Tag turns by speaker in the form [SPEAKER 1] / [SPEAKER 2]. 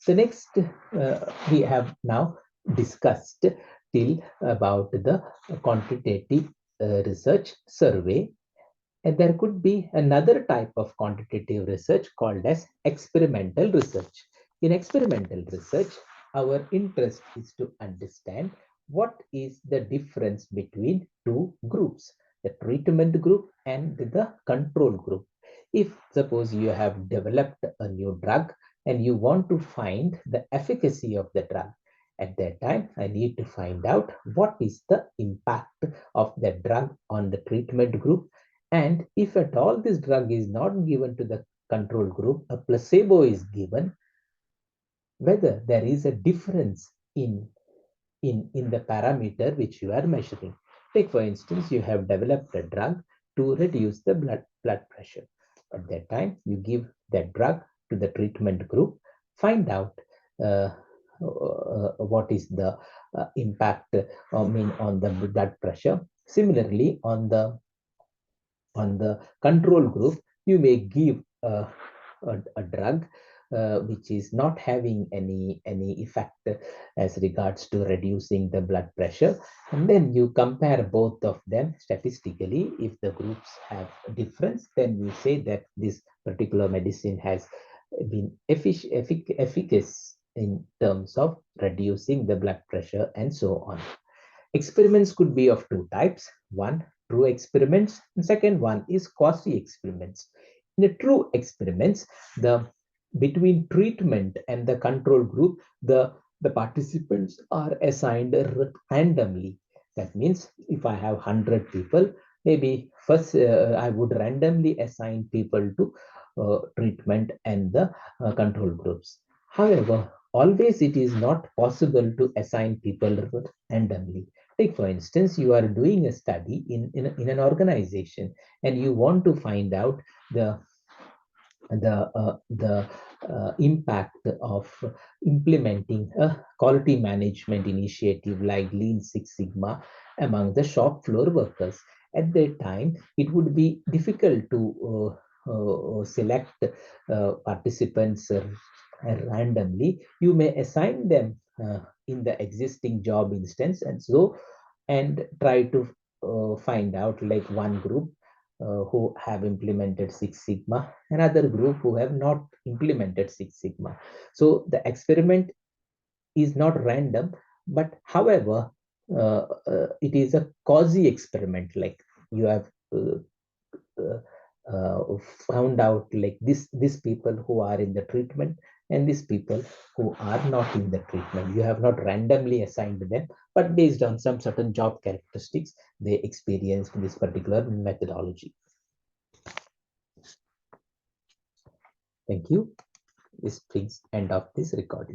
[SPEAKER 1] The next we have now discussed till about the quantitative research survey. And there could be another type of quantitative research called as experimental research. In experimental research, our interest is to understand what is the difference between two groups, the treatment group and the control group. If suppose you have developed a new drug and you want to find the efficacy of the drug, at that time, I need to find out what is the impact of the drug on the treatment group, and if at all this drug is not given to the control group, a placebo is given, whether there is a difference in the parameter which you are measuring. Take for instance, you have developed a drug to reduce the blood pressure. At that time, you give that drug to the treatment group, find out what is the impact on the blood pressure. Similarly, on the control group, you may give a drug which is not having any effect as regards to reducing the blood pressure, and then you compare both of them statistically. If the groups have a difference, then you say that this particular medicine has been efficacious in terms of reducing the blood pressure and so on. Experiments could be of two types. One, true experiments, and second one is quasi experiments. In the true experiments, the between treatment and the control group, the participants are assigned randomly. That means if I have 100 people, maybe first I would randomly assign people to treatment and the control groups. However, always it is not possible to assign people randomly. Take for instance, you are doing a study in an organization and you want to find out the impact of implementing a quality management initiative like Lean Six Sigma among the shop floor workers. At that time, it would be difficult to select participants randomly. You may assign them in the existing job instance and try to find out like one group who have implemented Six Sigma, another group who have not implemented Six Sigma. So the experiment is not random, but however, it is a quasi experiment. Like you have uh, found out like these people who are in the treatment and these people who are not in the treatment. You have not randomly assigned them, but based on some certain job characteristics, they experienced this particular methodology. Thank you. This brings end of this recording.